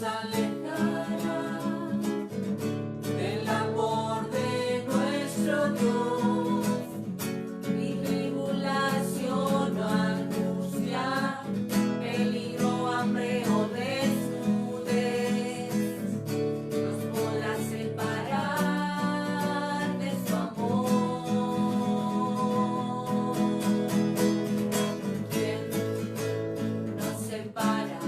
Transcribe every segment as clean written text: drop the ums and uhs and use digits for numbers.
alejará del amor de nuestro Dios. Ni tribulación o angustia, peligro, hambre o desnudez nos podrá separar de su amor. ¿Quién nos separará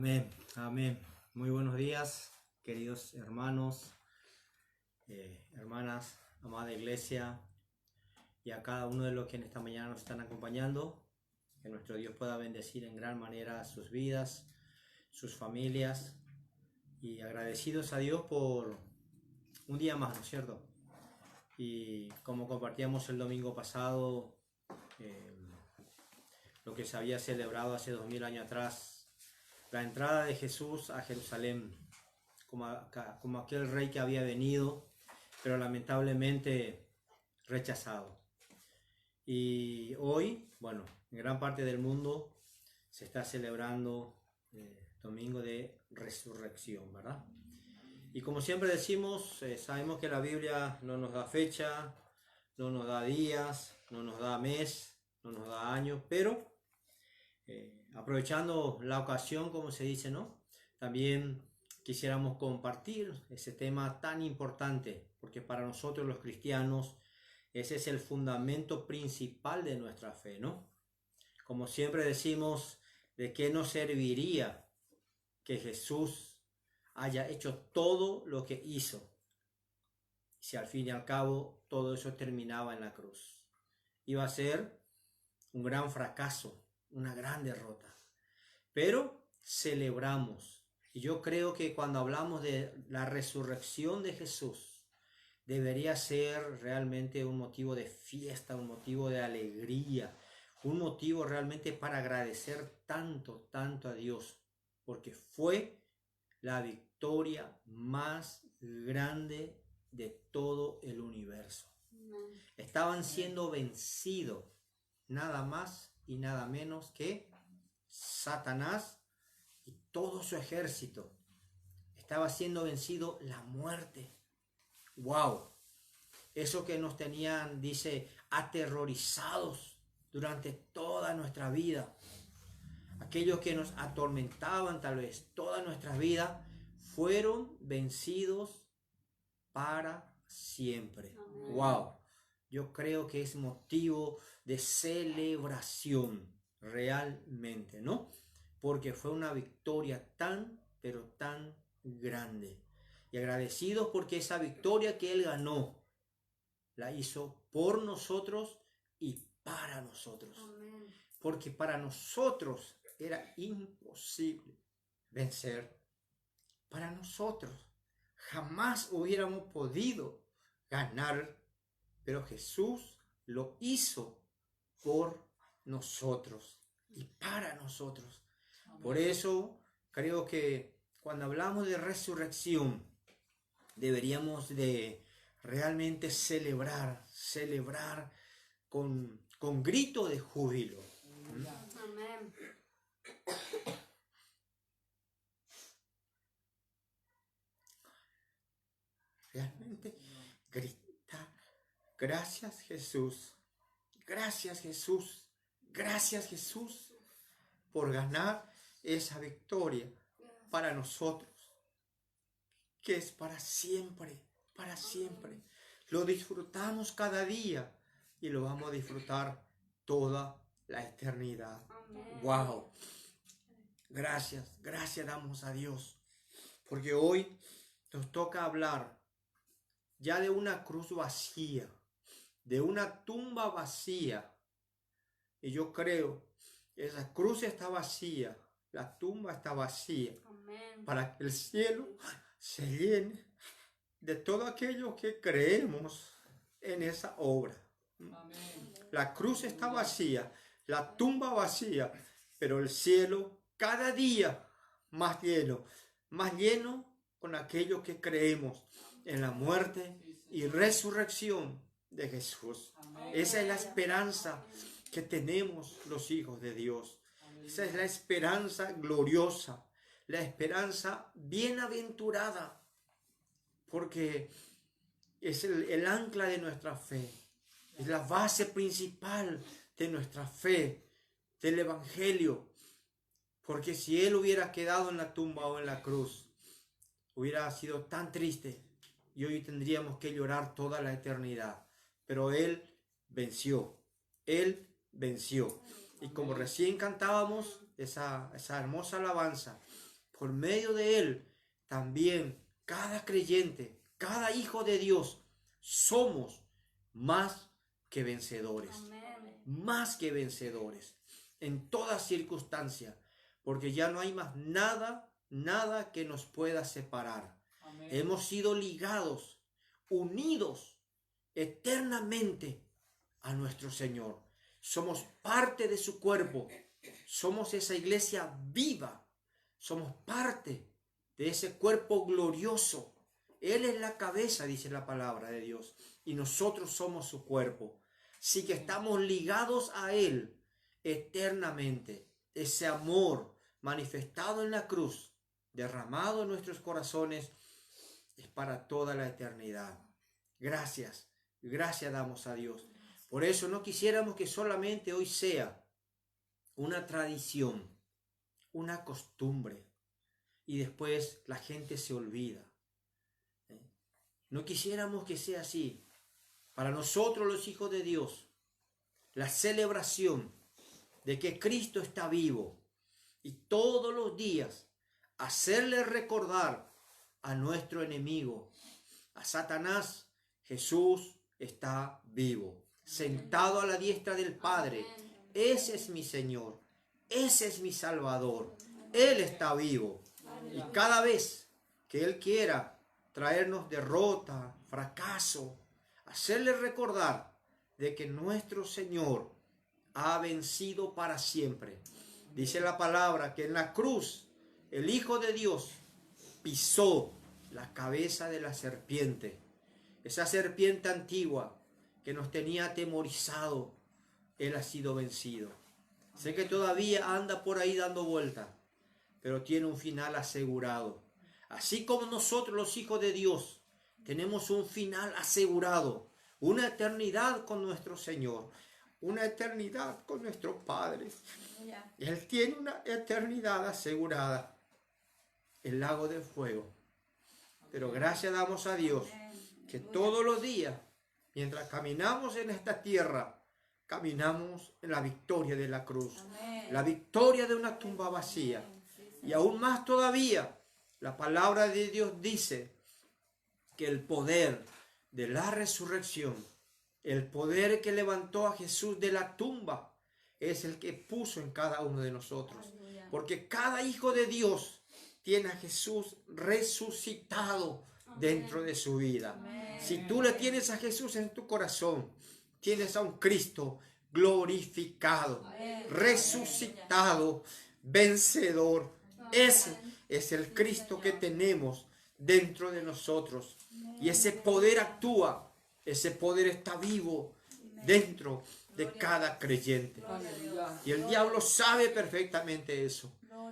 Amén, amén. Muy buenos días, queridos hermanos, hermanas, amada iglesia, y a cada uno de los que en esta mañana nos están acompañando. Que nuestro Dios pueda bendecir en gran manera sus vidas, sus familias, y agradecidos a Dios por un día más, ¿no es cierto? Y como compartíamos el domingo pasado, lo que se había celebrado hace 2000 años atrás, la entrada de Jesús a Jerusalén, como aquel rey que había venido, pero lamentablemente rechazado. Y hoy, bueno, en gran parte del mundo se está celebrando Domingo de Resurrección, ¿verdad? Y como siempre decimos, sabemos que la Biblia no nos da fecha, no nos da días, no nos da mes, no nos da años, pero aprovechando la ocasión, como se dice, ¿no? También quisiéramos compartir ese tema tan importante, porque para nosotros los cristianos ese es el fundamento principal de nuestra fe, ¿no? Como siempre decimos, ¿de qué nos serviría que Jesús haya hecho todo lo que hizo si al fin y al cabo todo eso terminaba en la cruz? Iba a ser un gran fracaso, una gran derrota. Pero celebramos. Y yo creo que cuando hablamos de la resurrección de Jesús, debería ser realmente un motivo de fiesta, un motivo de alegría, un motivo realmente para agradecer tanto, tanto a Dios, porque fue la victoria más grande de todo el universo. Estaban siendo vencidos nada más y nada menos que Satanás y todo su ejército. Estaba siendo vencido la muerte. ¡Wow! Eso que nos tenían, dice, aterrorizados durante toda nuestra vida. Aquellos que nos atormentaban tal vez toda nuestra vida fueron vencidos para siempre. Amén. ¡Wow! Yo creo que es motivo de celebración realmente, ¿no? Porque fue una victoria tan, pero tan grande. Y agradecidos porque esa victoria que Él ganó, la hizo por nosotros y para nosotros. Amén. Porque para nosotros era imposible vencer. Para nosotros jamás hubiéramos podido ganar, pero Jesús lo hizo por nosotros y para nosotros. Amén. Por eso creo que cuando hablamos de resurrección, deberíamos de realmente celebrar con grito de júbilo. Amén. Realmente gritar, gracias Jesús, gracias Jesús, gracias Jesús por ganar esa victoria para nosotros, que es para siempre, para siempre. Lo disfrutamos cada día y lo vamos a disfrutar toda la eternidad. Amén. ¡Wow! Gracias damos a Dios, porque hoy nos toca hablar ya de una cruz vacía, de una tumba vacía. Y yo creo que esa cruz está vacía, la tumba está vacía. Amén. Para que el cielo se llene de todo aquello que creemos en esa obra. Amén. La cruz está vacía, la tumba vacía, pero el cielo cada día más lleno con aquello que creemos en la muerte y resurrección de Jesús. Amén. Esa es la esperanza que tenemos los hijos de Dios. Esa es la esperanza gloriosa, la esperanza bienaventurada, porque es el ancla de nuestra fe, es la base principal de nuestra fe, del Evangelio. Porque si Él hubiera quedado en la tumba o en la cruz, hubiera sido tan triste y hoy tendríamos que llorar toda la eternidad. Pero Él venció, Él venció. Y como recién cantábamos esa hermosa alabanza, por medio de Él, también cada creyente, cada hijo de Dios, somos más que vencedores. Amén. Más que vencedores en toda circunstancia, porque ya no hay más nada que nos pueda separar. Amén. Hemos sido ligados, unidos eternamente a nuestro Señor. Somos parte de su cuerpo, somos esa iglesia viva, somos parte de ese cuerpo glorioso. Él es la cabeza, dice la palabra de Dios, y nosotros somos su cuerpo. Así que estamos ligados a Él eternamente. Ese amor manifestado en la cruz, derramado en nuestros corazones, es para toda la eternidad. Gracias damos a Dios. Por eso no quisiéramos que solamente hoy sea una tradición, una costumbre, y después la gente se olvida. No quisiéramos que sea así. Para nosotros los hijos de Dios, la celebración de que Cristo está vivo y todos los días hacerle recordar a nuestro enemigo, a Satanás, Jesús está vivo, sentado a la diestra del Padre. Ese es mi Señor, ese es mi Salvador, Él está vivo. Y cada vez que Él quiera traernos derrota, fracaso, hacerle recordar de que nuestro Señor ha vencido para siempre. Dice la palabra que en la cruz el Hijo de Dios pisó la cabeza de la serpiente. Esa serpiente antigua que nos tenía atemorizado, Él ha sido vencido. Sé que todavía anda por ahí dando vueltas, pero tiene un final asegurado. Así como nosotros los hijos de Dios tenemos un final asegurado, una eternidad con nuestro Señor, una eternidad con nuestro Padre. Él tiene una eternidad asegurada, el lago de fuego. Pero gracias damos a Dios que todos los días, mientras caminamos en esta tierra, caminamos en la victoria de la cruz, la victoria de una tumba vacía. Y aún más todavía, la palabra de Dios dice que el poder de la resurrección, el poder que levantó a Jesús de la tumba, es el que puso en cada uno de nosotros. Porque cada hijo de Dios tiene a Jesús resucitado dentro de su vida. Si tú le tienes a Jesús en tu corazón, tienes a un Cristo glorificado, resucitado, vencedor. Ese es el Cristo que tenemos dentro de nosotros. Y ese poder actúa, ese poder está vivo dentro de cada creyente. Y el diablo sabe perfectamente eso.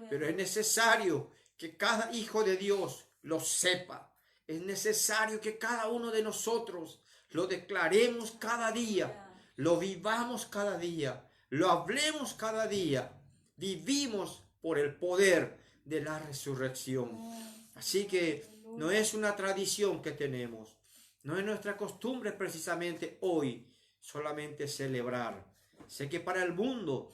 Pero es necesario que cada hijo de Dios lo sepa. Es necesario que cada uno de nosotros lo declaremos cada día, lo vivamos cada día, lo hablemos cada día. Vivimos por el poder de la resurrección. Así que no es una tradición que tenemos, no es nuestra costumbre precisamente hoy solamente celebrar. Sé que para el mundo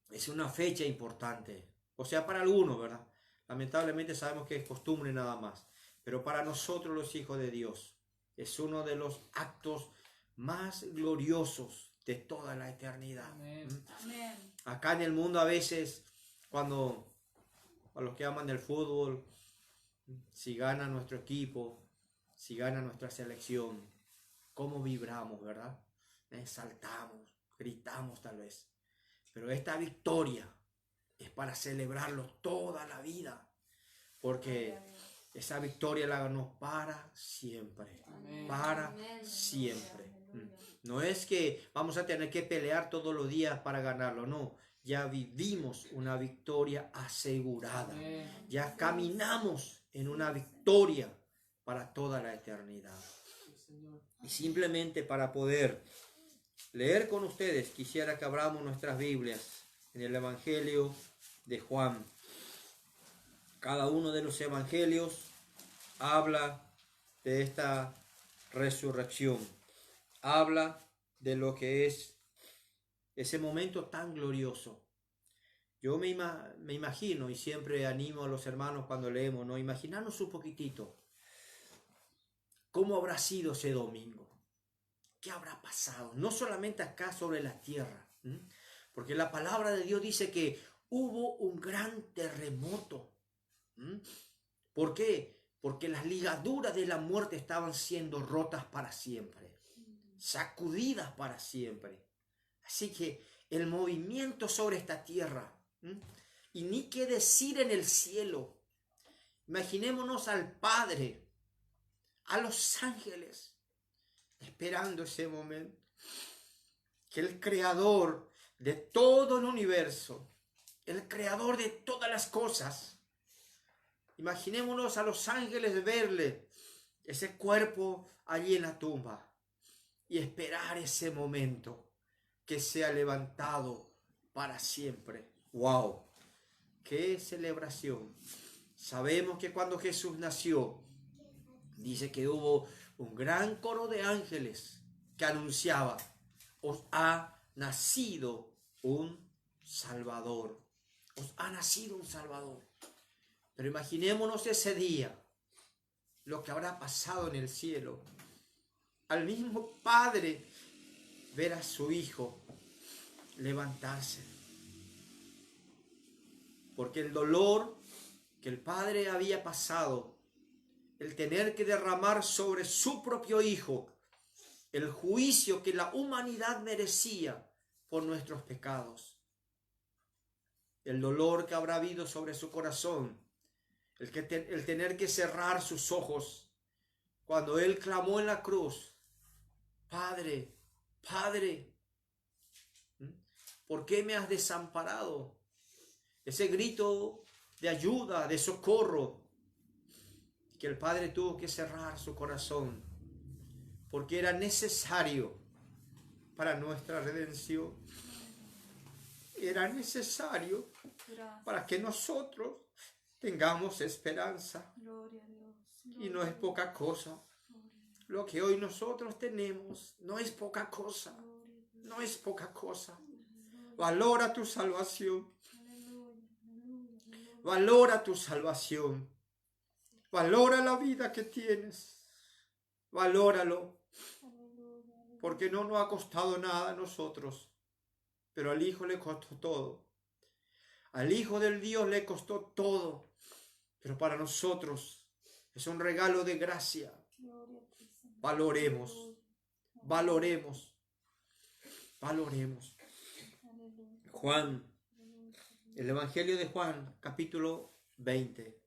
es una fecha importante, o sea, para algunos, ¿verdad? Lamentablemente sabemos que es costumbre nada más, pero para nosotros los hijos de Dios es uno de los actos más gloriosos de toda la eternidad. Amén. Acá en el mundo a veces, cuando a los que aman el fútbol, si gana nuestro equipo, si gana nuestra selección, cómo vibramos, ¿verdad? Saltamos, gritamos tal vez. Pero esta victoria es para celebrarlo toda la vida, porque esa victoria la ganó para siempre. Amén. Para siempre. No es que vamos a tener que pelear todos los días para ganarlo, no. Ya vivimos una victoria asegurada. Amén. Ya caminamos en una victoria para toda la eternidad. Y simplemente para poder leer con ustedes, quisiera que abramos nuestras Biblias en el Evangelio de Juan. Cada uno de los evangelios habla de esta resurrección. Habla de lo que es ese momento tan glorioso Yo me imagino, y siempre animo a los hermanos cuando leemos, ¿no? Imaginarnos un poquitito cómo habrá sido ese domingo. ¿Qué habrá pasado? No solamente acá sobre la tierra, porque la palabra de Dios dice que hubo un gran terremoto. ¿Por qué? Porque las ligaduras de la muerte estaban siendo rotas para siempre, sacudidas para siempre. Así que el movimiento sobre esta tierra, y ni qué decir en el cielo. Imaginémonos al Padre, a los ángeles, esperando ese momento. Que el creador de todo el universo, el creador de todas las cosas, imaginémonos a los ángeles verle, ese cuerpo allí en la tumba, y esperar ese momento que sea levantado para siempre. ¡Wow! ¡Qué celebración! Sabemos que cuando Jesús nació, dice que hubo un gran coro de ángeles que anunciaba: os ha nacido un Salvador. Os ha nacido un Salvador. Pero imaginémonos ese día, lo que habrá pasado en el cielo. Al mismo Padre ver a su Hijo levantarse. Porque el dolor que el Padre había pasado, el tener que derramar sobre su propio Hijo el juicio que la humanidad merecía por nuestros pecados, el dolor que habrá habido sobre su corazón, el tener que cerrar sus ojos cuando Él clamó en la cruz: Padre, Padre, ¿por qué me has desamparado? Ese grito de ayuda, de socorro, que el Padre tuvo que cerrar su corazón, porque era necesario para nuestra redención. Era necesario para que nosotros tengamos esperanza. Y no es poca cosa. Lo que hoy nosotros tenemos no es poca cosa. No es poca cosa. Valora tu salvación. Valora tu salvación. Valora la vida que tienes. Valóralo. Porque no nos ha costado nada a nosotros. Pero al Hijo le costó todo. Al Hijo del Dios le costó todo. Pero para nosotros es un regalo de gracia. Valoremos. Valoremos. Valoremos. Juan, el Evangelio de Juan, capítulo 20.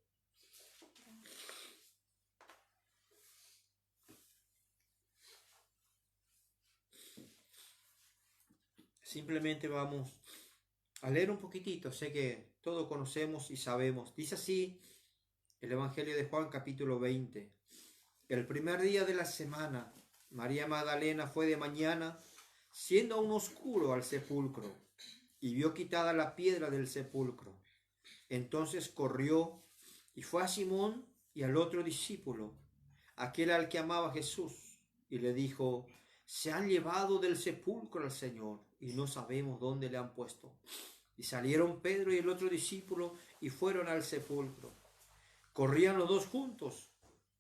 Simplemente vamos a leer un poquitito. Sé que todos conocemos y sabemos. Dice así el Evangelio de Juan, capítulo 20. El primer día de la semana, María Magdalena fue de mañana, siendo aún oscuro, al sepulcro, y vio quitada la piedra del sepulcro. Entonces corrió y fue a Simón y al otro discípulo, aquel al que amaba Jesús, y le dijo: se han llevado del sepulcro al Señor y no sabemos dónde le han puesto. Y salieron Pedro y el otro discípulo y fueron al sepulcro. Corrían los dos juntos,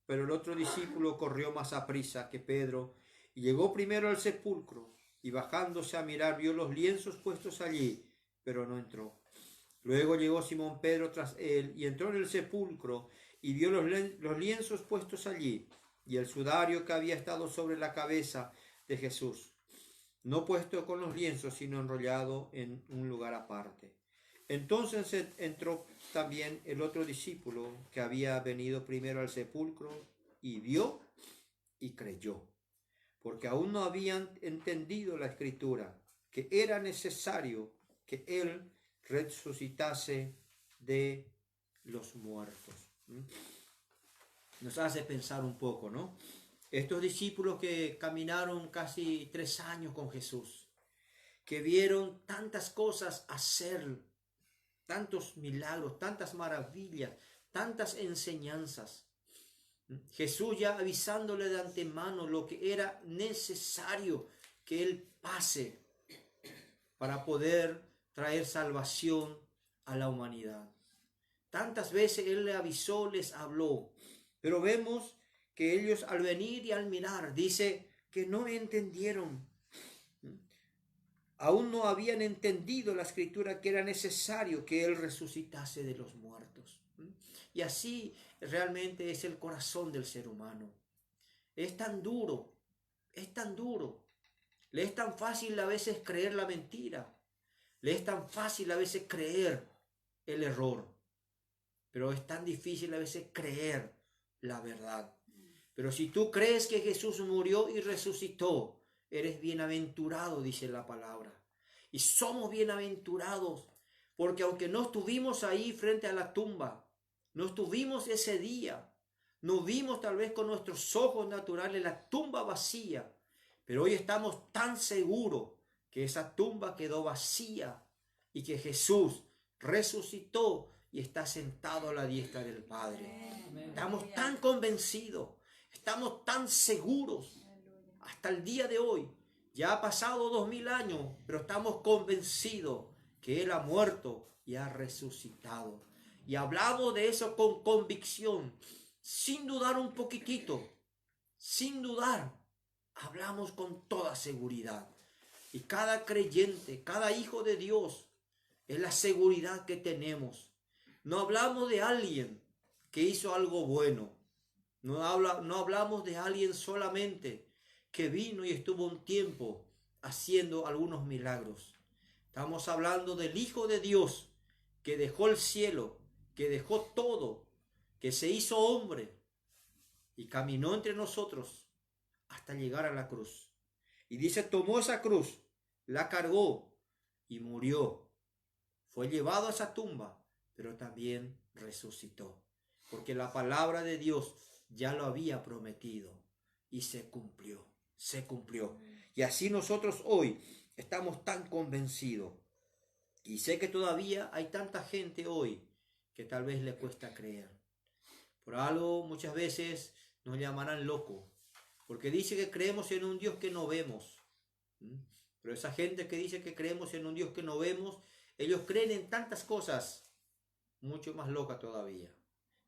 pero el otro discípulo corrió más aprisa que Pedro y llegó primero al sepulcro, y bajándose a mirar vio los lienzos puestos allí, pero no entró. Luego llegó Simón Pedro tras él y entró en el sepulcro y vio los lienzos puestos allí y el sudario que había estado sobre la cabeza de Jesús, no puesto con los lienzos, sino enrollado en un lugar aparte. Entonces entró también el otro discípulo que había venido primero al sepulcro y vio y creyó, porque aún no habían entendido la escritura, que era necesario que él resucitase de los muertos. Nos hace pensar un poco, ¿no? Estos discípulos que caminaron casi 3 años con Jesús, que vieron tantas cosas hacer, tantos milagros, tantas maravillas, tantas enseñanzas. Jesús ya avisándole de antemano lo que era necesario que él pase para poder traer salvación a la humanidad. Tantas veces Él le avisó, les habló, pero vemos que ellos al venir y al mirar, dice que no entendieron. Aún no habían entendido la Escritura que era necesario que Él resucitase de los muertos. Y así realmente es el corazón del ser humano. Es tan duro, es tan duro. Le es tan fácil a veces creer la mentira. Le es tan fácil a veces creer el error. Pero es tan difícil a veces creer la verdad. Pero si tú crees que Jesús murió y resucitó, eres bienaventurado, dice la palabra. Y somos bienaventurados, porque aunque no estuvimos ahí frente a la tumba, no estuvimos ese día, no vimos tal vez con nuestros ojos naturales la tumba vacía, pero hoy estamos tan seguros que esa tumba quedó vacía y que Jesús resucitó y está sentado a la diestra del Padre. Amén. Estamos tan convencidos, estamos tan seguros hasta el día de hoy. Ya ha pasado 2000 años, pero estamos convencidos que Él ha muerto y ha resucitado. Y hablamos de eso con convicción, sin dudar un poquitito, sin dudar. Hablamos con toda seguridad. Y cada creyente, cada hijo de Dios, es la seguridad que tenemos. No hablamos de alguien que hizo algo bueno. No hablamos de alguien solamente que vino y estuvo un tiempo haciendo algunos milagros. Estamos hablando del Hijo de Dios que dejó el cielo, que dejó todo, que se hizo hombre y caminó entre nosotros hasta llegar a la cruz. Y dice, tomó esa cruz, la cargó y murió. Fue llevado a esa tumba, pero también resucitó. Porque la palabra de Dios ya lo había prometido y se cumplió, se cumplió. Y así nosotros hoy estamos tan convencidos. Y sé que todavía hay tanta gente hoy que tal vez le cuesta creer. Por algo muchas veces nos llamarán locos, porque dice que creemos en un Dios que no vemos. Pero esa gente que dice que creemos en un Dios que no vemos, ellos creen en tantas cosas mucho más locas todavía.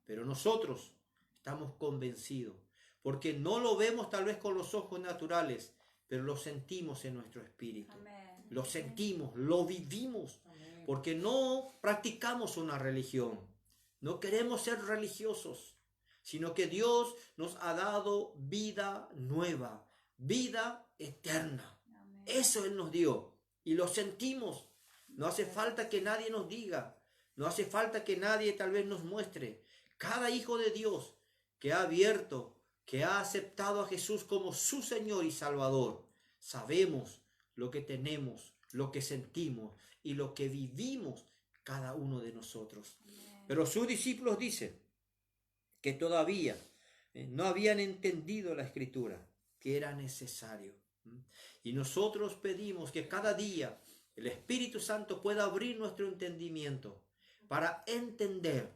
Pero nosotros estamos convencidos, porque no lo vemos tal vez con los ojos naturales, pero lo sentimos en nuestro espíritu. Amén. Lo sentimos, lo vivimos, Amén. porque no practicamos una religión. No queremos ser religiosos, sino que Dios nos ha dado vida nueva, vida eterna. Amén. Eso Él nos dio y lo sentimos. No hace falta que nadie nos diga, no hace falta que nadie tal vez nos muestre. Cada hijo de Dios que ha abierto, que ha aceptado a Jesús como su Señor y Salvador, sabemos lo que tenemos, lo que sentimos y lo que vivimos cada uno de nosotros. Pero sus discípulos dicen que todavía no habían entendido la Escritura, que era necesario. Y nosotros pedimos que cada día el Espíritu Santo pueda abrir nuestro entendimiento para entender,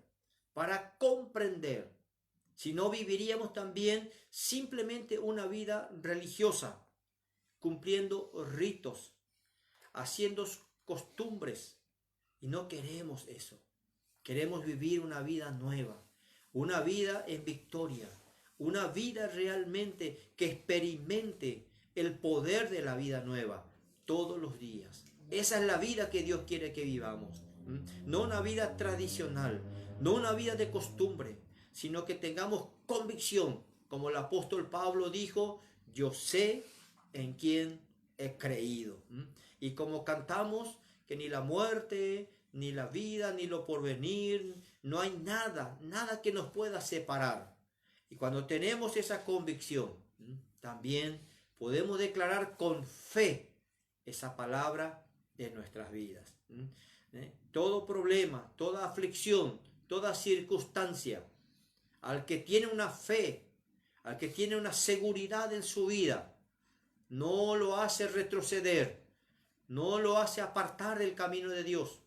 para comprender. Si no, viviríamos también simplemente una vida religiosa, cumpliendo ritos, haciendo costumbres. Y no queremos eso. Queremos vivir una vida nueva, una vida en victoria, una vida realmente que experimente el poder de la vida nueva todos los días. Esa es la vida que Dios quiere que vivamos. No una vida tradicional, no una vida de costumbre, sino que tengamos convicción, como el apóstol Pablo dijo, yo sé en quién he creído. Y como cantamos, que ni la muerte, ni la vida, ni lo porvenir, no hay nada que nos pueda separar. Y cuando tenemos esa convicción, también podemos declarar con fe esa palabra en nuestras vidas. Todo problema, toda aflicción, toda circunstancia, al que tiene una fe, al que tiene una seguridad en su vida, no lo hace retroceder, no lo hace apartar del camino de Dios,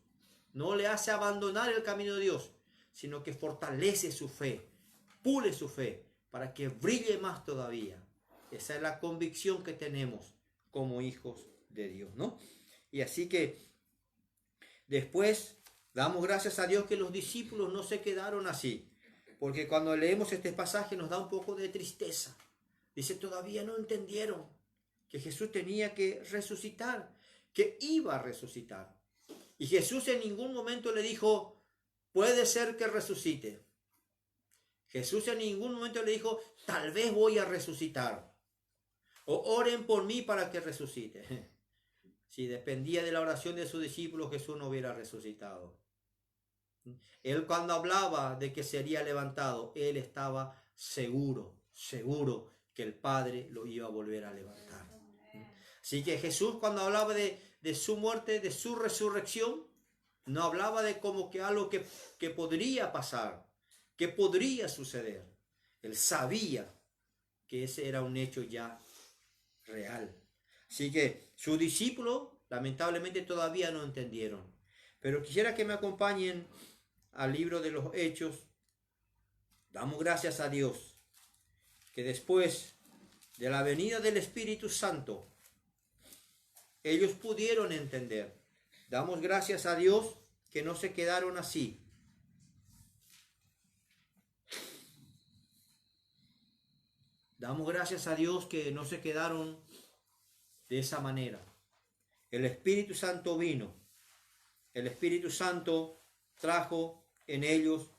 no le hace abandonar el camino de Dios, sino que fortalece su fe, pule su fe, para que brille más todavía. Esa es la convicción que tenemos como hijos de Dios, ¿no? Y así que después Damos gracias a Dios que los discípulos no se quedaron así, porque cuando leemos este pasaje nos da un poco de tristeza. Dice, todavía no entendieron que Jesús tenía que resucitar, que iba a resucitar. Y Jesús en ningún momento le dijo, puede ser que resucite. Jesús en ningún momento le dijo, tal vez voy a resucitar. O oren por mí para que resucite. Si dependía de la oración de sus discípulos, Jesús no hubiera resucitado. Él cuando hablaba de que sería levantado, él estaba seguro que el Padre lo iba a volver a levantar. Así que Jesús cuando hablaba de su muerte, de su resurrección, no hablaba de como que algo que podría pasar, que podría suceder. Él sabía que ese era un hecho ya real. Así que sus discípulos lamentablemente todavía no entendieron. Pero quisiera que me acompañen al libro de los Hechos. Damos gracias a Dios que después de la venida del Espíritu Santo, ellos pudieron entender. Damos gracias a Dios que no se quedaron así. Damos gracias a Dios que no se quedaron de esa manera. El Espíritu Santo vino. El Espíritu Santo trajo en ellos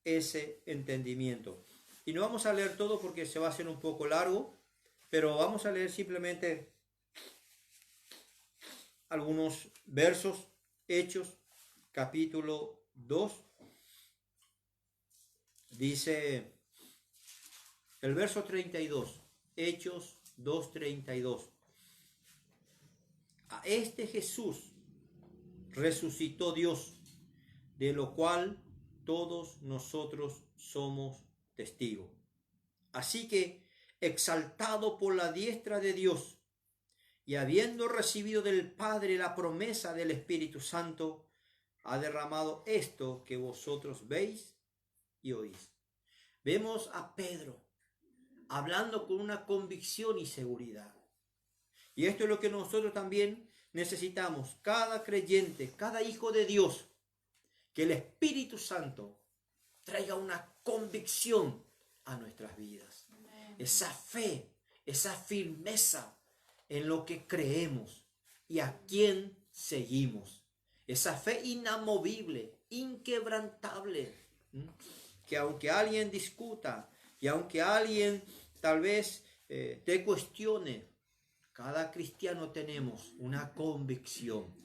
ese entendimiento. Y no vamos a leer todo porque se va a hacer un poco largo, pero vamos a leer simplemente algunos versos. Hechos, capítulo 2. Dice el verso 32. Hechos 2:32. A este Jesús resucitó Dios, de lo cual todos nosotros somos testigos. Así que, exaltado por la diestra de Dios, y habiendo recibido del Padre la promesa del Espíritu Santo, ha derramado esto que vosotros veis y oís. Vemos a Pedro hablando con una convicción y seguridad. Y esto es lo que nosotros también necesitamos, cada creyente, cada hijo de Dios, que el Espíritu Santo traiga una convicción a nuestras vidas. Esa fe, esa firmeza en lo que creemos y a quién seguimos. Esa fe inamovible, inquebrantable, que aunque alguien discuta y aunque alguien tal vez te cuestione, cada cristiano tenemos una convicción.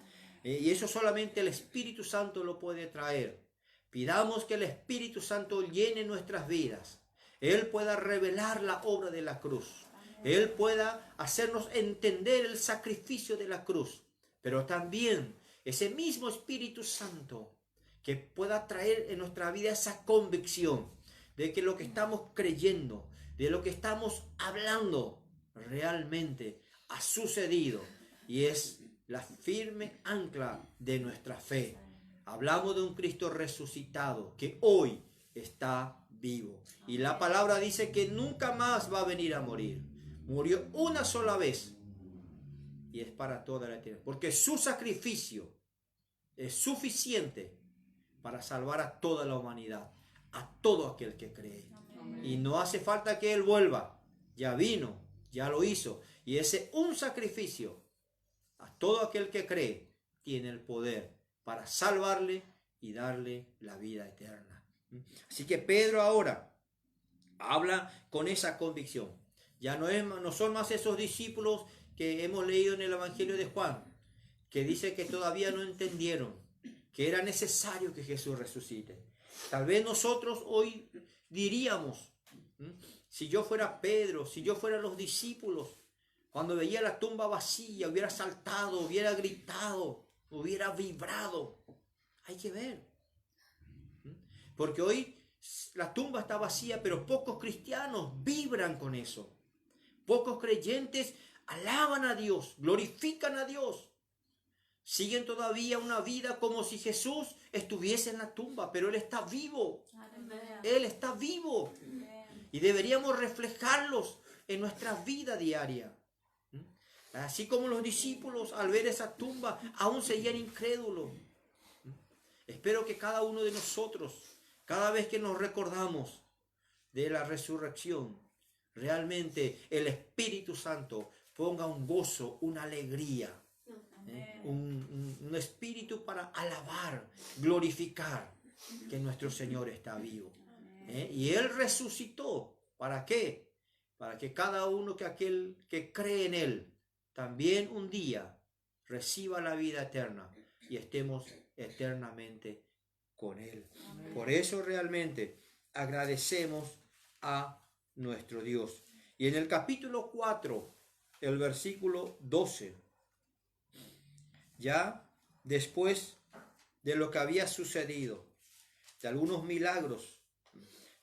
Y eso solamente el Espíritu Santo lo puede traer. Pidamos que el Espíritu Santo llene nuestras vidas. Él pueda revelar la obra de la cruz. Él pueda hacernos entender el sacrificio de la cruz. Pero también ese mismo Espíritu Santo que pueda traer en nuestra vida esa convicción de que lo que estamos creyendo, de lo que estamos hablando, realmente ha sucedido y es la firme ancla de nuestra fe. Hablamos de un Cristo resucitado que hoy está vivo. Y la palabra dice que nunca más va a venir a morir. Murió una sola vez y es para toda la eternidad. Porque su sacrificio es suficiente para salvar a toda la humanidad, a todo aquel que cree. Y no hace falta que Él vuelva. Ya vino, ya lo hizo. Y ese un sacrificio a todo aquel que cree tiene el poder para salvarle y darle la vida eterna. Así que Pedro ahora habla con esa convicción. Ya no son más esos discípulos que hemos leído en el Evangelio de Juan, que dice que todavía no entendieron que era necesario que Jesús resucite. Tal vez nosotros hoy diríamos, si yo fuera Pedro, si yo fuera los discípulos, cuando veía la tumba vacía, hubiera saltado, hubiera gritado, hubiera vibrado. Hay que ver. Porque hoy la tumba está vacía, pero pocos cristianos vibran con eso. Pocos creyentes alaban a Dios, glorifican a Dios. Siguen todavía una vida como si Jesús estuviese en la tumba, pero Él está vivo. Él está vivo. Y deberíamos reflejarlos en nuestra vida diaria. Así como los discípulos al ver esa tumba aún seguían incrédulos. Espero que cada uno de nosotros, cada vez que nos recordamos de la resurrección, realmente el Espíritu Santo ponga un gozo, una alegría, un espíritu para alabar, glorificar que nuestro Señor está vivo. Y Él resucitó. ¿Para qué? Para que cada uno aquel que cree en Él también un día reciba la vida eterna y estemos eternamente con Él. Amén. Por eso realmente agradecemos a nuestro Dios. Y en el capítulo 4, el versículo 12, ya después de lo que había sucedido, de algunos milagros,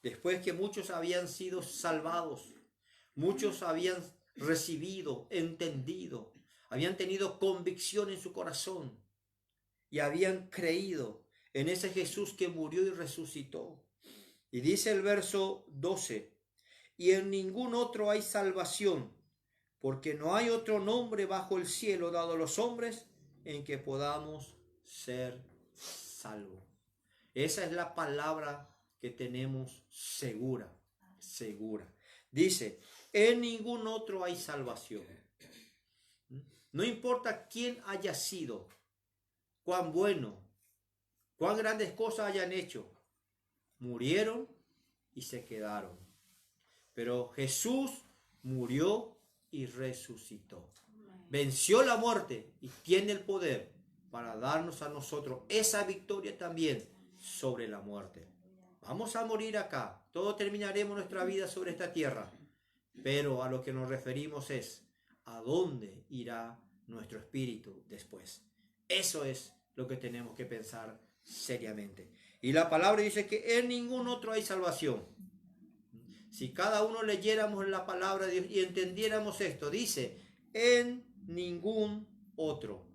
después que muchos habían sido salvados, muchos habían recibido, entendido, habían tenido convicción en su corazón y habían creído en ese Jesús que murió y resucitó. Y dice el verso 12, y en ningún otro hay salvación, porque no hay otro nombre bajo el cielo dado a los hombres en que podamos ser salvos. Esa es la palabra que tenemos segura, segura. Dice, en ningún otro hay salvación. No importa quién haya sido, cuán bueno, cuán grandes cosas hayan hecho, murieron y se quedaron. Pero Jesús murió y resucitó. Venció la muerte y tiene el poder para darnos a nosotros esa victoria también sobre la muerte. Vamos a morir acá, todos terminaremos nuestra vida sobre esta tierra, pero a lo que nos referimos es a dónde irá nuestro espíritu después. Eso es lo que tenemos que pensar seriamente. Y la palabra dice que en ningún otro hay salvación. Si cada uno leyéramos la palabra de Dios y entendiéramos esto, dice, en ningún otro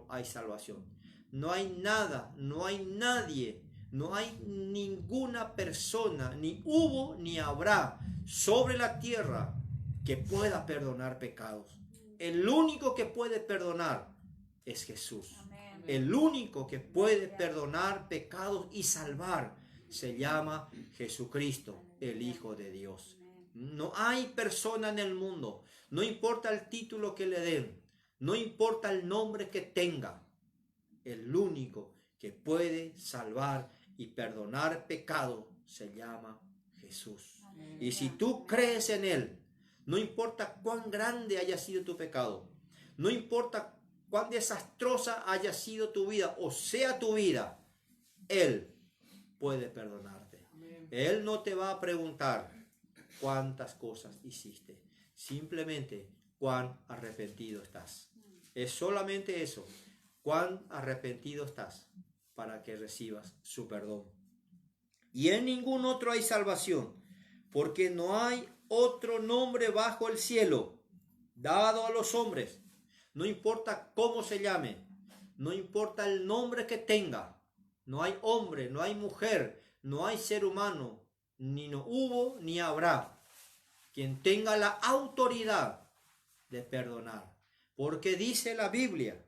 hay salvación. No hay nada, no hay nadie, no hay ninguna persona, ni hubo ni habrá sobre la tierra que pueda perdonar pecados. El único que puede perdonar es Jesús. Amén. El único que puede perdonar pecados y salvar se llama Jesucristo, el Hijo de Dios. No hay persona en el mundo, no importa el título que le den, no importa el nombre que tenga, el único que puede salvar y perdonar pecado se llama Jesús. Y si tú crees en Él, no importa cuán grande haya sido tu pecado, no importa cuán desastrosa haya sido tu vida o sea tu vida, Él puede perdonarte. Él no te va a preguntar cuántas cosas hiciste, simplemente cuán arrepentido estás. Es solamente eso, cuán arrepentido estás para que recibas su perdón. Y en ningún otro hay salvación, porque no hay otro nombre bajo el cielo dado a los hombres. No importa cómo se llame, no importa el nombre que tenga, no hay hombre, no hay mujer, no hay ser humano, ni no hubo ni habrá quien tenga la autoridad de perdonar. Porque dice la Biblia,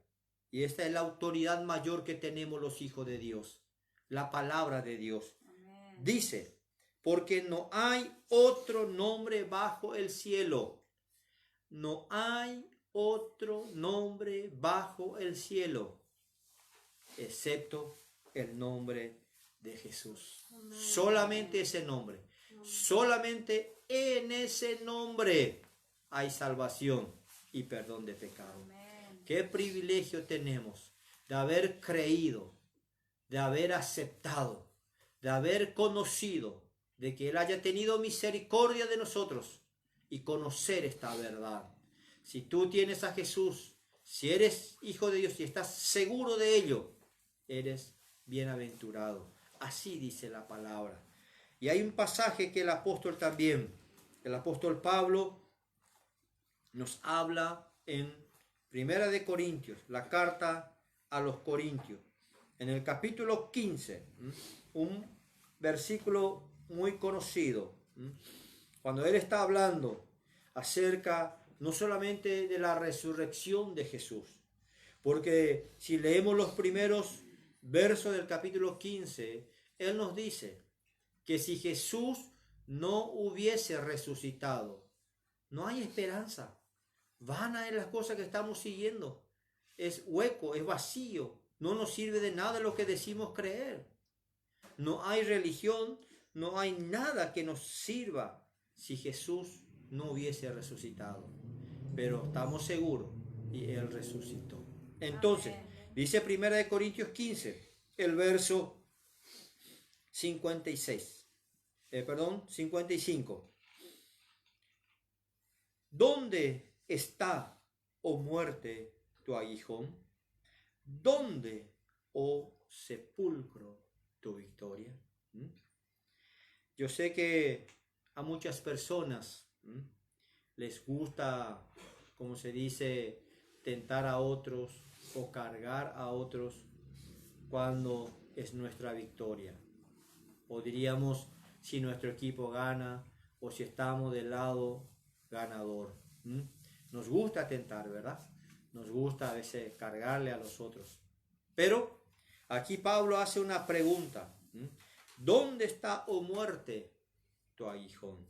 y esta es la autoridad mayor que tenemos los hijos de Dios, la palabra de Dios. Amén. Dice, porque no hay otro nombre bajo el cielo. No hay otro nombre bajo el cielo, excepto el nombre de Jesús. Amén. Solamente ese nombre. Amén. Solamente en ese nombre hay salvación y perdón de pecado. Amén. Qué privilegio tenemos de haber creído, de haber aceptado, de haber conocido, de que Él haya tenido misericordia de nosotros y conocer esta verdad. Si tú tienes a Jesús, si eres hijo de Dios y estás seguro de ello, eres bienaventurado. Así dice la palabra. Y hay un pasaje que el apóstol Pablo nos habla en Primera de Corintios, la carta a los Corintios, en el capítulo 15, un versículo muy conocido, cuando él está hablando acerca no solamente de la resurrección de Jesús, Porque si leemos los primeros versos del capítulo 15, Él nos dice que si Jesús no hubiese resucitado, no hay esperanza. Vana es las cosas que estamos siguiendo. Es hueco, es vacío. No nos sirve de nada lo que decimos creer. No hay religión, no hay nada que nos sirva si Jesús no hubiese resucitado. Pero estamos seguros y Él resucitó. Entonces, dice 1 Corintios 15, el verso 55. ¿Dónde está, oh muerte, tu aguijón? ¿Dónde, oh sepulcro, tu victoria? Yo sé que a muchas personas les gusta, como se dice, tentar a otros o cargar a otros cuando es nuestra victoria. O diríamos si nuestro equipo gana o si estamos del lado ganador. Nos gusta tentar, ¿verdad? Nos gusta a veces cargarle a los otros. Pero aquí Pablo hace una pregunta. ¿Dónde está, oh muerte, tu aguijón?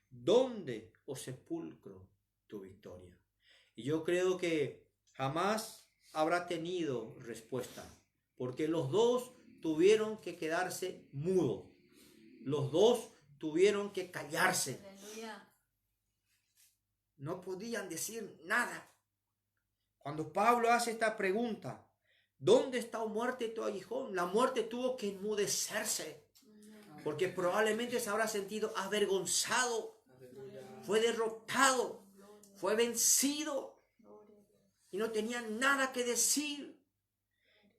¿Dónde, oh sepulcro, tu victoria? Y yo creo que jamás habrá tenido respuesta, porque los dos tuvieron que quedarse mudos. Los dos tuvieron que callarse. Aleluya. No podían decir nada. Cuando Pablo hace esta pregunta, ¿dónde está, oh muerte, tu aguijón? La muerte tuvo que enmudecerse, porque probablemente se habrá sentido avergonzado, fue derrotado, fue vencido y no tenía nada que decir.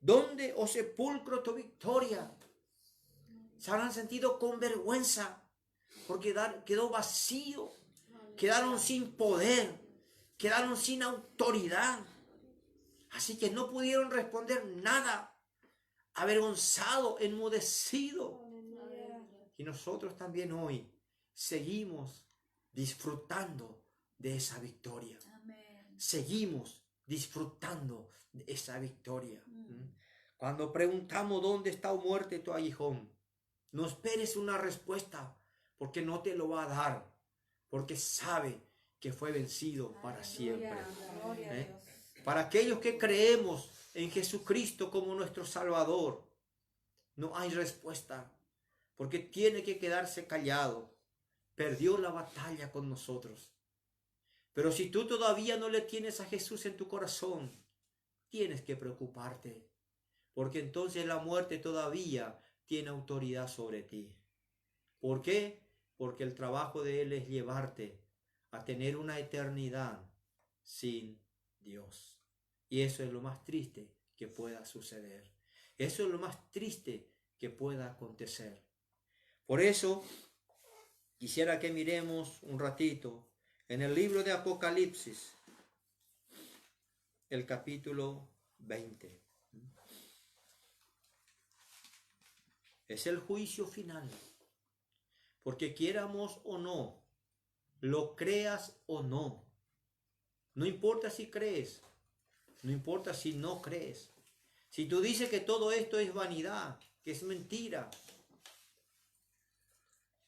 ¿Dónde, oh sepulcro, tu victoria? Se habrán sentido con vergüenza porque quedó vacío, quedaron sin poder, quedaron sin autoridad. Así que no pudieron responder nada, avergonzado, enmudecido. Y nosotros también hoy seguimos disfrutando de esa victoria. Seguimos disfrutando de esa victoria. Cuando preguntamos dónde está, oh muerte, tu aguijón, no esperes una respuesta, porque no te lo va a dar, porque sabe que fue vencido para siempre. Para aquellos que creemos en Jesucristo como nuestro Salvador, no hay respuesta, porque tiene que quedarse callado. Perdió la batalla con nosotros. Pero si tú todavía no le tienes a Jesús en tu corazón, tienes que preocuparte, porque entonces la muerte todavía tiene autoridad sobre ti. ¿Por qué? Porque el trabajo de Él es llevarte a tener una eternidad sin Dios. Y eso es lo más triste que pueda suceder. Eso es lo más triste que pueda acontecer. Por eso, quisiera que miremos un ratito en el libro de Apocalipsis, el capítulo 20. Es el juicio final. Porque quieramos o no, lo creas o no, no importa si crees, no importa si no crees. Si tú dices que todo esto es vanidad, que es mentira,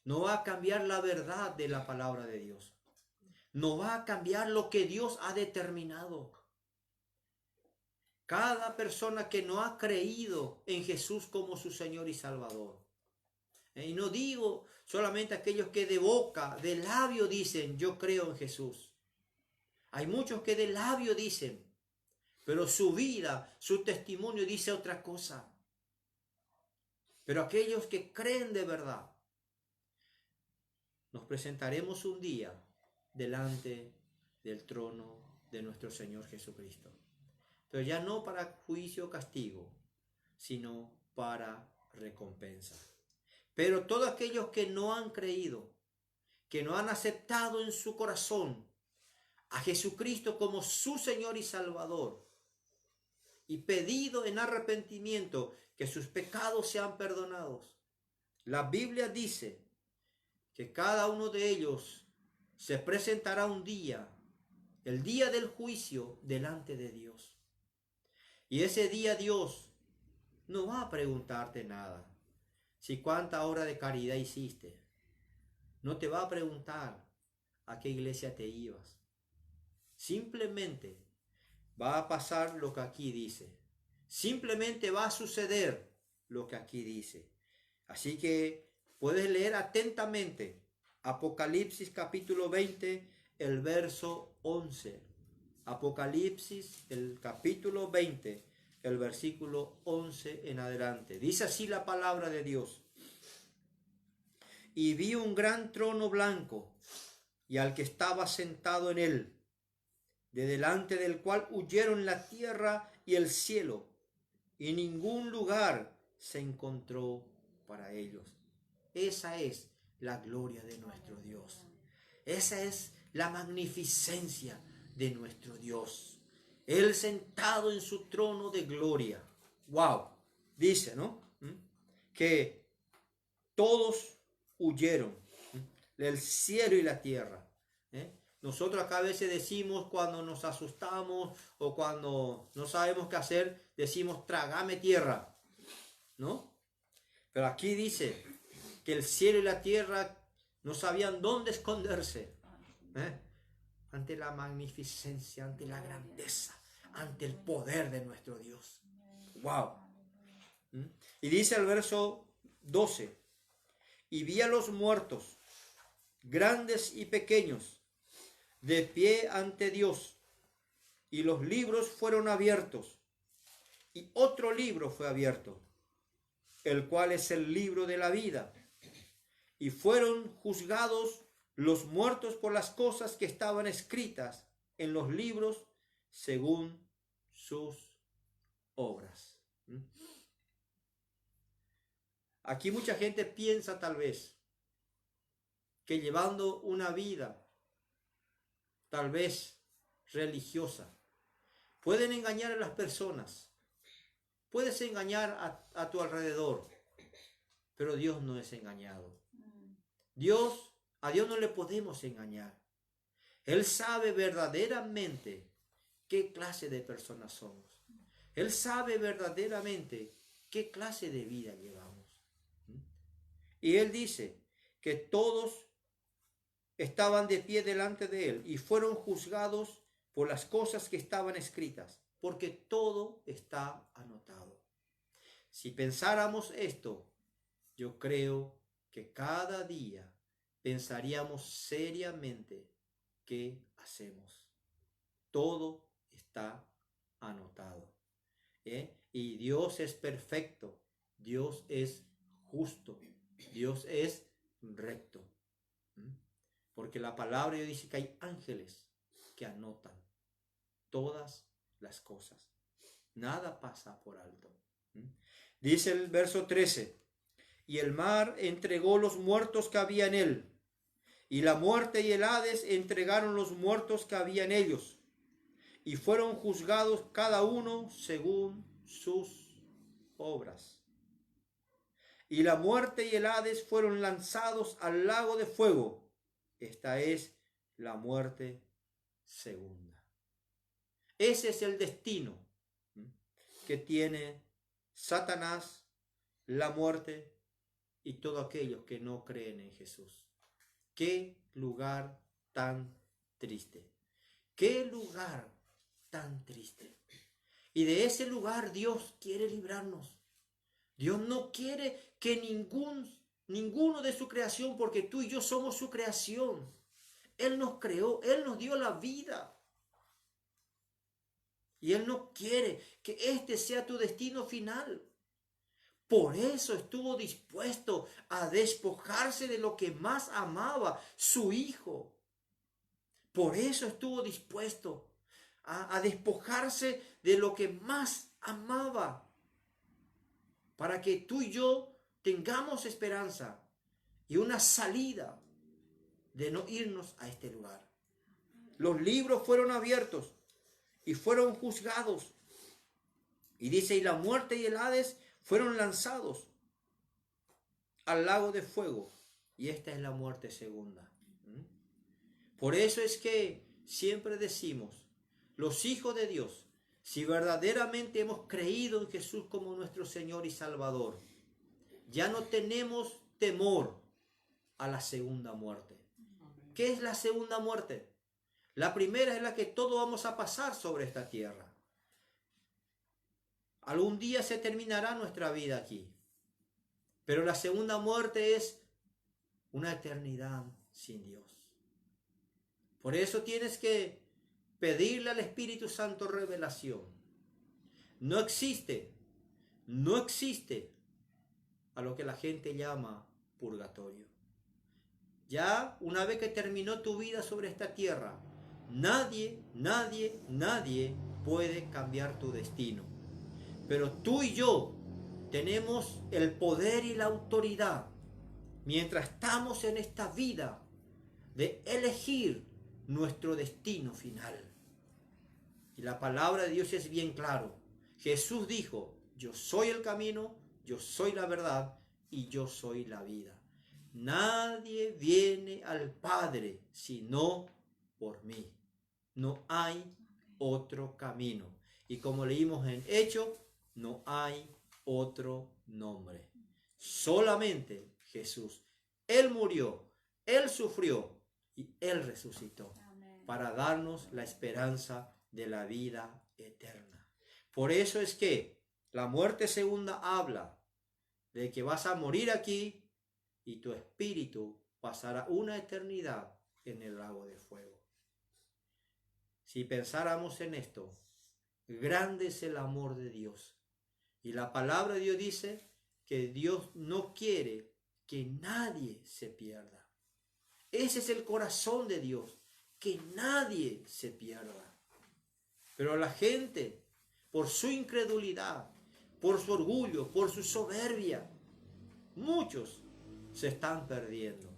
no va a cambiar la verdad de la palabra de Dios. No va a cambiar lo que Dios ha determinado. Cada persona que no ha creído en Jesús como su Señor y Salvador. Y no digo solamente aquellos que de boca, de labio dicen, yo creo en Jesús. Hay muchos que de labio dicen, pero su vida, su testimonio dice otra cosa. Pero aquellos que creen de verdad, nos presentaremos un día delante del trono de nuestro Señor Jesucristo. Pero ya no para juicio o castigo, sino para recompensa. Pero todos aquellos que no han creído, que no han aceptado en su corazón a Jesucristo como su Señor y Salvador, y pedido en arrepentimiento que sus pecados sean perdonados, la Biblia dice que cada uno de ellos se presentará un día, el día del juicio, delante de Dios. Y ese día Dios no va a preguntarte nada. Si cuánta obra de caridad hiciste. No te va a preguntar a qué iglesia te ibas. Simplemente va a pasar lo que aquí dice. Simplemente va a suceder lo que aquí dice. Así que puedes leer atentamente Apocalipsis capítulo 20, el verso 11. Apocalipsis, el capítulo 20, el versículo 11 en adelante. Dice así la palabra de Dios. Y vi un gran trono blanco, y al que estaba sentado en él, de delante del cual huyeron la tierra y el cielo, y ningún lugar se encontró para ellos. Esa es la gloria de nuestro Dios. Esa es la magnificencia de nuestro Dios. Él sentado en su trono de gloria. Wow. Dice, ¿no? Que todos huyeron del cielo y la tierra. Nosotros acá a veces decimos cuando nos asustamos o cuando no sabemos qué hacer, decimos trágame tierra, ¿no? Pero aquí dice que el cielo y la tierra no sabían dónde esconderse ante la magnificencia, ante la grandeza, ante el poder de nuestro Dios. ¡Wow! Y dice el verso 12, y vi a los muertos, grandes y pequeños, de pie ante Dios, y los libros fueron abiertos, y otro libro fue abierto, el cual es el libro de la vida, y fueron juzgados los muertos por las cosas que estaban escritas en los libros según sus obras. Aquí mucha gente piensa tal vez que llevando una vida tal vez religiosa pueden engañar a las personas, puedes engañar a tu alrededor, pero Dios no es engañado. A Dios no le podemos engañar. Él sabe verdaderamente qué clase de personas somos. Él sabe verdaderamente qué clase de vida llevamos. Y Él dice que todos estaban de pie delante de Él y fueron juzgados por las cosas que estaban escritas, porque todo está anotado. Si pensáramos esto, yo creo que cada día pensaríamos seriamente qué hacemos. Todo está anotado. Y Dios es perfecto, Dios es justo, Dios es recto. Porque la palabra dice que hay ángeles que anotan todas las cosas. Nada pasa por alto. Dice el verso 13, y el mar entregó los muertos que había en él, y la muerte y el Hades entregaron los muertos que había en ellos, y fueron juzgados cada uno según sus obras. Y la muerte y el Hades fueron lanzados al lago de fuego. Esta es la muerte segunda. Ese es el destino que tiene Satanás, la muerte y todos aquellos que no creen en Jesús. Qué lugar tan triste. Qué lugar tan triste. Y de ese lugar Dios quiere librarnos. Dios no quiere que ninguno de su creación, porque tú y yo somos su creación. Él nos creó, Él nos dio la vida. Y Él no quiere que este sea tu destino final. Por eso estuvo dispuesto a despojarse de lo que más amaba, su Hijo. Por eso estuvo dispuesto a despojarse de lo que más amaba, para que tú y yo tengamos esperanza y una salida de no irnos a este lugar. Los libros fueron abiertos y fueron juzgados. Y dice, y la muerte y el Hades fueron lanzados al lago de fuego. Y esta es la muerte segunda. Por eso es que siempre decimos, los hijos de Dios si verdaderamente hemos creído en Jesús como nuestro Señor y Salvador, ya no tenemos temor a la segunda muerte. ¿Qué es la segunda muerte? La primera es la que todos vamos a pasar sobre esta tierra. Algún día se terminará nuestra vida aquí. Pero la segunda muerte es una eternidad sin Dios. Por eso tienes que pedirle al Espíritu Santo revelación. No existe a lo que la gente llama purgatorio. Ya una vez que terminó tu vida sobre esta tierra, nadie puede cambiar tu destino. Pero tú y yo tenemos el poder y la autoridad, mientras estamos en esta vida, de elegir nuestro destino final. Y la palabra de Dios es bien claro. Jesús dijo: yo soy el camino, yo soy la verdad y yo soy la vida. Nadie viene al Padre sino por mí. No hay otro camino. Y como leímos en Hechos, no hay otro nombre. Solamente Jesús. Él murió, Él sufrió y Él resucitó. Amén. Para darnos la esperanza de la vida eterna. Por eso es que la muerte segunda habla de que vas a morir aquí y tu espíritu pasará una eternidad en el lago de fuego. Si pensáramos en esto, grande es el amor de Dios. Y la palabra de Dios dice que Dios no quiere que nadie se pierda. Ese es el corazón de Dios, que nadie se pierda. Pero la gente, por su incredulidad, por su orgullo, por su soberbia, muchos se están perdiendo.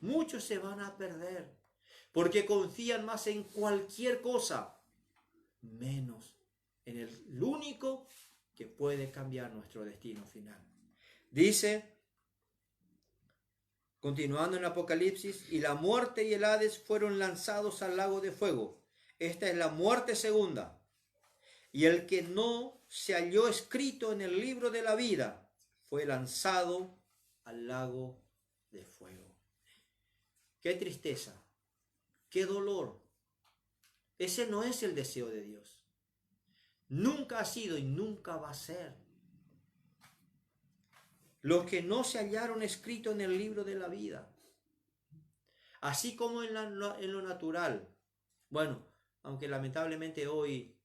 Muchos se van a perder porque confían más en cualquier cosa, menos en el único que puede cambiar nuestro destino final. Dice, continuando en Apocalipsis, y la muerte y el Hades fueron lanzados al lago de fuego. Esta es la muerte segunda. Y el que no se halló escrito en el libro de la vida fue lanzado al lago de fuego. Qué tristeza, qué dolor. Ese no es el deseo de Dios. Nunca ha sido y nunca va a ser. Los que no se hallaron escrito en el libro de la vida. Así como en lo natural. Bueno, aunque lamentablemente hoy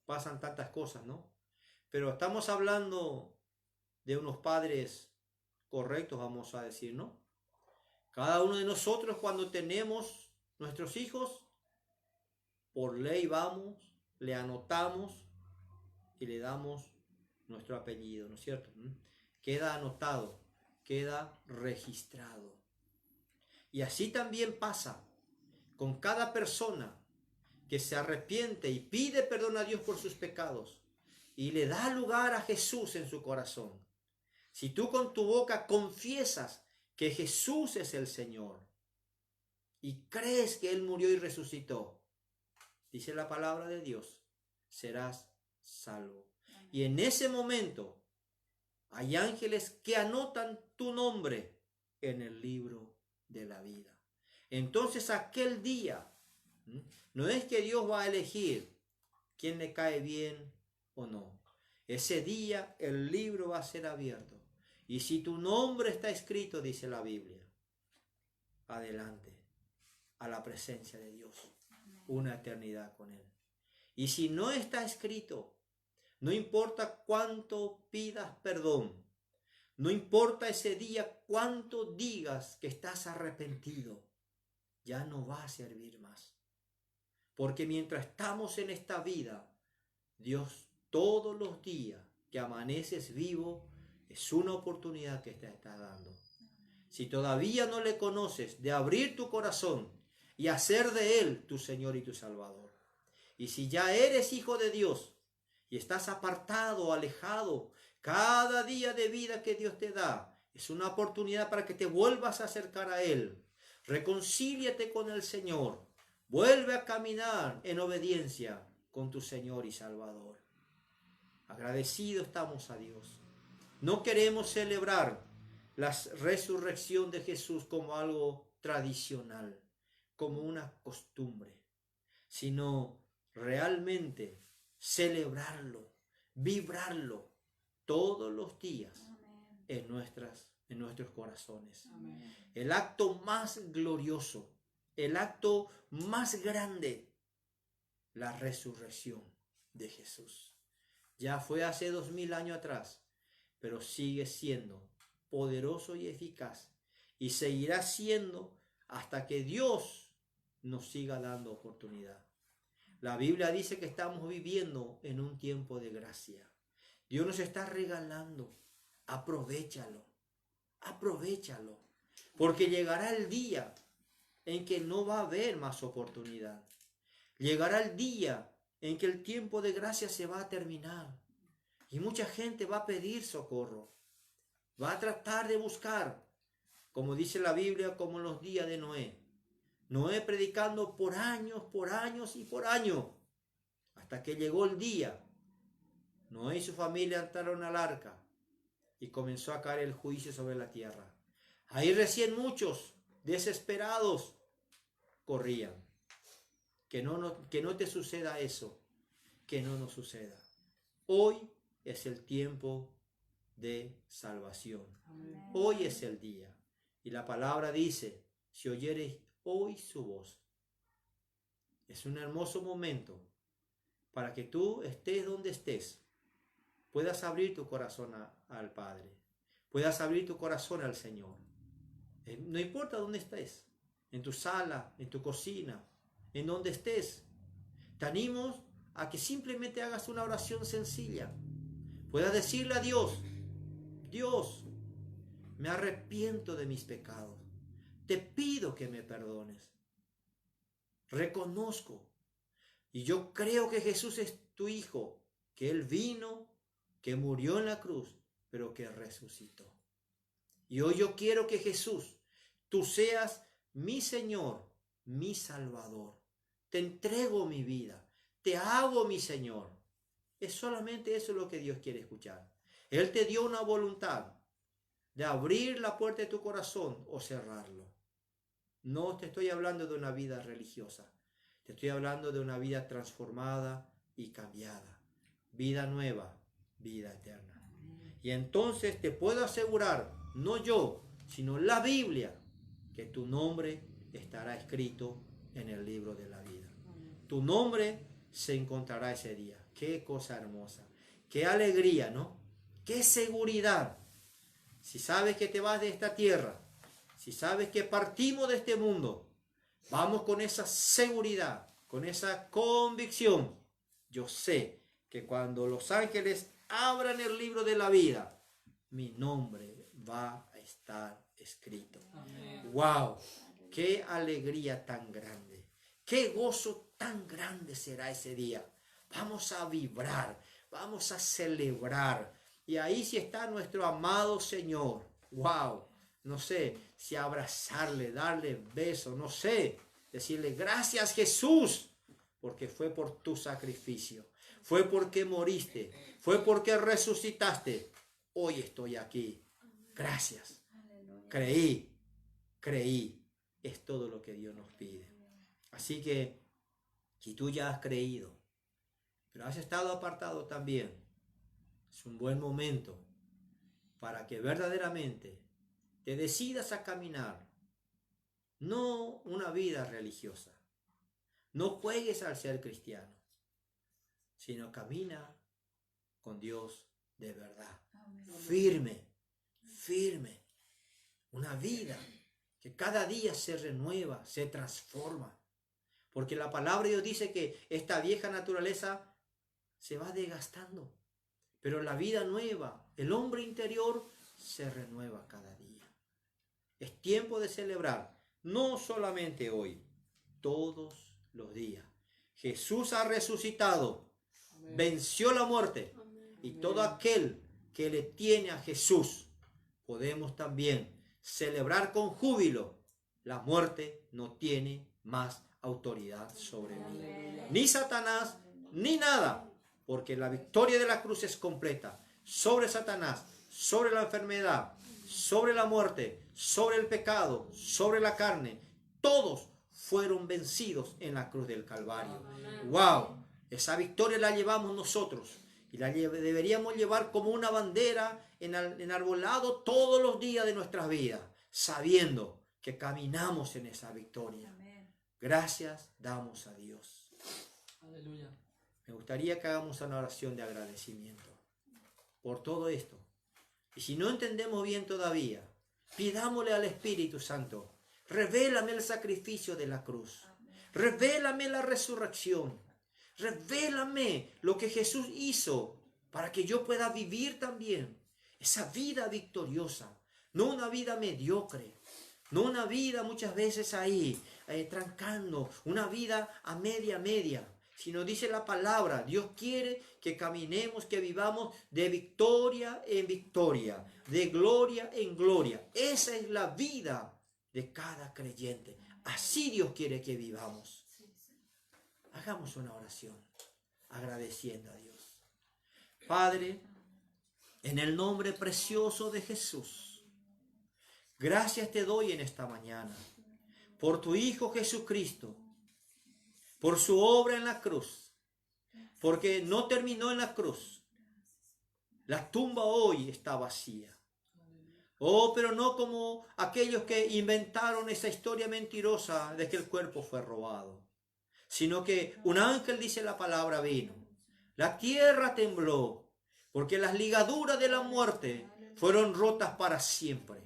pasan tantas cosas, ¿no? Pero estamos hablando de unos padres correctos, vamos a decir, ¿no? Cada uno de nosotros, cuando tenemos nuestros hijos, por ley vamos, le anotamos y le damos nuestro apellido, ¿no es cierto? Queda anotado, queda registrado. Y así también pasa con cada persona que se arrepiente y pide perdón a Dios por sus pecados y le da lugar a Jesús en su corazón. Si tú con tu boca confiesas que Jesús es el Señor y crees que Él murió y resucitó, dice la palabra de Dios, serás salvo. Y en ese momento hay ángeles que anotan tu nombre en el libro de la vida. Entonces aquel día, no es que Dios va a elegir quién le cae bien o no. Ese día el libro va a ser abierto. Y si tu nombre está escrito, dice la Biblia, adelante, a la presencia de Dios, una eternidad con Él. Y si no está escrito, no importa cuánto pidas perdón, no importa ese día cuánto digas que estás arrepentido, ya no va a servir más. Porque mientras estamos en esta vida, Dios todos los días que amaneces vivo, es una oportunidad que te está dando. Si todavía no le conoces, de abrir tu corazón y hacer de Él tu Señor y tu Salvador. Y si ya eres hijo de Dios y estás apartado, alejado, cada día de vida que Dios te da es una oportunidad para que te vuelvas a acercar a Él. Reconcíliate con el Señor. Vuelve a caminar en obediencia con tu Señor y Salvador. Agradecidos estamos a Dios. No queremos celebrar la resurrección de Jesús como algo tradicional, como una costumbre, sino realmente celebrarlo, vibrarlo todos los días en nuestros corazones. Amén. El acto más glorioso, el acto más grande, la resurrección de Jesús. Ya fue hace 2000 años atrás, pero sigue siendo poderoso y eficaz y seguirá siendo hasta que Dios nos siga dando oportunidad. La Biblia dice que estamos viviendo en un tiempo de gracia. Dios nos está regalando. Aprovéchalo, aprovéchalo, porque llegará el día en que no va a haber más oportunidad. Llegará el día en que el tiempo de gracia se va a terminar y mucha gente va a pedir socorro, va a tratar de buscar, como dice la Biblia, como en los días de Noé. Noé predicando por años y por años, hasta que llegó el día. Noé y su familia entraron al arca y comenzó a caer el juicio sobre la tierra. Ahí recién muchos desesperados corrían. Que no te suceda eso, que no nos suceda. Hoy es el tiempo de salvación. Amén. Hoy es el día. Y la palabra dice, si oyereis hoy su voz. Es un hermoso momento para que tú estés donde estés, puedas abrir tu corazón al Padre, puedas abrir tu corazón al Señor. No importa dónde estés, en tu sala, en tu cocina, en donde estés. Te animo a que simplemente hagas una oración sencilla. Puedas decirle a Dios, Dios, me arrepiento de mis pecados. Te pido que me perdones. Reconozco. Y yo creo que Jesús es tu Hijo, que Él vino, que murió en la cruz, pero que resucitó. Y hoy yo quiero que Jesús, tú seas mi Señor, mi Salvador. Te entrego mi vida, te hago mi Señor. Es solamente eso lo que Dios quiere escuchar. Él te dio una voluntad de abrir la puerta de tu corazón o cerrarlo. No te estoy hablando de una vida religiosa, te estoy hablando de una vida transformada y cambiada. Vida nueva, vida eterna. Y entonces te puedo asegurar, no yo, sino la Biblia, que tu nombre estará escrito en el libro de la vida. Tu nombre se encontrará ese día. Qué cosa hermosa, qué alegría, ¿no? Qué seguridad. Si sabes que te vas de esta tierra, si sabes que partimos de este mundo, vamos con esa seguridad, con esa convicción. Yo sé que cuando los ángeles abran el libro de la vida, mi nombre va a estar escrito. Amén. ¡Wow! ¡Qué alegría tan grande! ¡Qué gozo tan grande será ese día! Vamos a vibrar, vamos a celebrar. Y ahí sí está nuestro amado Señor. ¡Wow! No sé si abrazarle, darle besos, no sé. Decirle gracias Jesús, porque fue por tu sacrificio. Fue porque moriste, fue porque resucitaste. Hoy estoy aquí. Gracias. Creí. Es todo lo que Dios nos pide. Así que, si tú ya has creído, pero has estado apartado también, es un buen momento para que verdaderamente te decidas a caminar, no una vida religiosa. No juegues al ser cristiano, sino camina con Dios de verdad. Firme. Una vida que cada día se renueva, se transforma. Porque la palabra de Dios dice que esta vieja naturaleza se va desgastando. Pero la vida nueva, el hombre interior, se renueva cada día. Es tiempo de celebrar, no solamente hoy, todos los días. Jesús ha resucitado, Amén. venció la muerte. Y todo aquel que le tiene a Jesús, podemos también celebrar con júbilo. La muerte no tiene más autoridad sobre mí. Aleluya. Ni Satanás, ni nada, porque la victoria de la cruz es completa sobre Satanás, sobre la enfermedad, sobre la muerte, sobre el pecado, sobre la carne. Todos fueron vencidos en la cruz del Calvario. ¡Wow! Esa victoria la llevamos nosotros y la deberíamos llevar como una bandera enarbolado todos los días de nuestras vidas, sabiendo que caminamos en esa victoria. Gracias damos a Dios. Aleluya. Me gustaría que hagamos una oración de agradecimiento por todo esto. Y si no entendemos bien todavía, pidámosle al Espíritu Santo, revélame el sacrificio de la cruz, revélame la resurrección, revélame lo que Jesús hizo para que yo pueda vivir también esa vida victoriosa, no una vida mediocre, no una vida muchas veces ahí, trancando, una vida a media, sino dice la palabra, Dios quiere que caminemos, que vivamos de victoria en victoria, de gloria en gloria. Esa es la vida de cada creyente. Así Dios quiere que vivamos. Hagamos una oración agradeciendo a Dios. Padre, en el nombre precioso de Jesús, gracias te doy en esta mañana por tu Hijo Jesucristo, por su obra en la cruz, porque no terminó en la cruz. La tumba hoy está vacía. Oh, pero no como aquellos que inventaron esa historia mentirosa de que el cuerpo fue robado, sino que un ángel, dice la palabra, vino. La tierra tembló, porque las ligaduras de la muerte fueron rotas para siempre.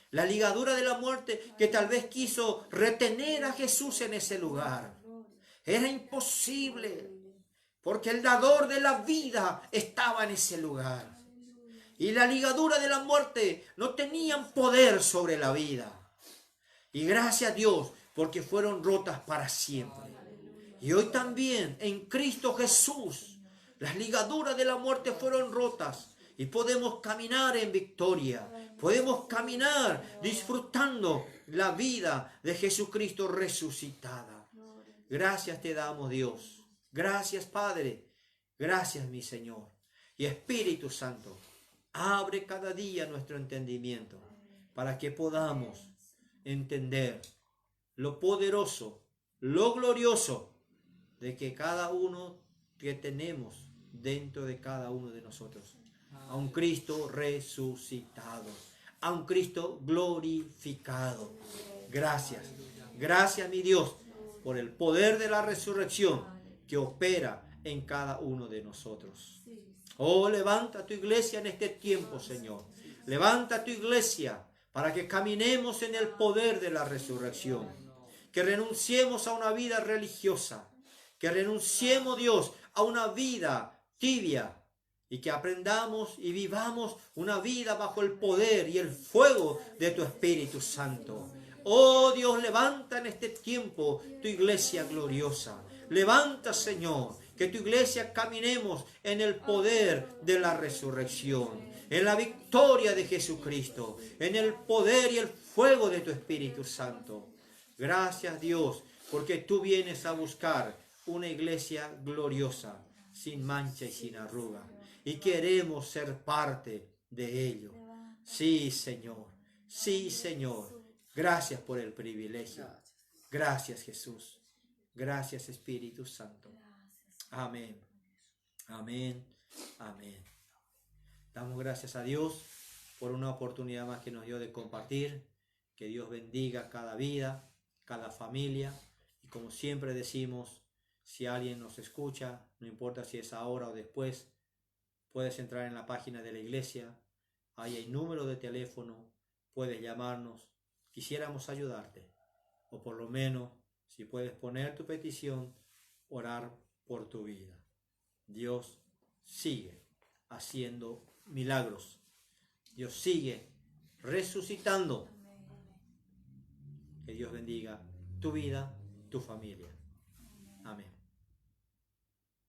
La ligadura de la muerte que tal vez quiso retener a Jesús en ese lugar. Era imposible, porque el dador de la vida estaba en ese lugar. Y la ligadura de la muerte no tenían poder sobre la vida. Y gracias a Dios, porque fueron rotas para siempre. Y hoy también, en Cristo Jesús, las ligaduras de la muerte fueron rotas. Y podemos caminar en victoria. Podemos caminar disfrutando la vida de Jesucristo resucitada. Gracias te damos, Dios. Gracias, Padre. Gracias, mi Señor. Y Espíritu Santo, abre cada día nuestro entendimiento para que podamos entender lo poderoso, lo glorioso de que cada uno que tenemos dentro de cada uno de nosotros. A un Cristo resucitado, a un Cristo glorificado. Gracias, gracias mi Dios por el poder de la resurrección que opera en cada uno de nosotros. Oh, levanta tu iglesia en este tiempo, Señor. Levanta tu iglesia para que caminemos en el poder de la resurrección. Que renunciemos a una vida religiosa. Que renunciemos, Dios, a una vida tibia. Y que aprendamos y vivamos una vida bajo el poder y el fuego de tu Espíritu Santo. Oh Dios, levanta en este tiempo tu iglesia gloriosa. Levanta, Señor, que tu iglesia caminemos en el poder de la resurrección, en la victoria de Jesucristo, en el poder y el fuego de tu Espíritu Santo. Gracias, Dios, porque tú vienes a buscar una iglesia gloriosa, sin mancha y sin arruga. Y queremos ser parte de ello. Sí, Señor. Sí, Señor. Gracias por el privilegio. Gracias, Jesús. Gracias, Espíritu Santo. Amén. Amén. Amén. Damos gracias a Dios por una oportunidad más que nos dio de compartir. Que Dios bendiga cada vida, cada familia. Y como siempre decimos, si alguien nos escucha, no importa si es ahora o después, puedes entrar en la página de la iglesia. Ahí hay número de teléfono. Puedes llamarnos. Quisiéramos ayudarte. O por lo menos, si puedes poner tu petición, orar por tu vida. Dios sigue haciendo milagros. Dios sigue resucitando. Que Dios bendiga tu vida, tu familia. Amén.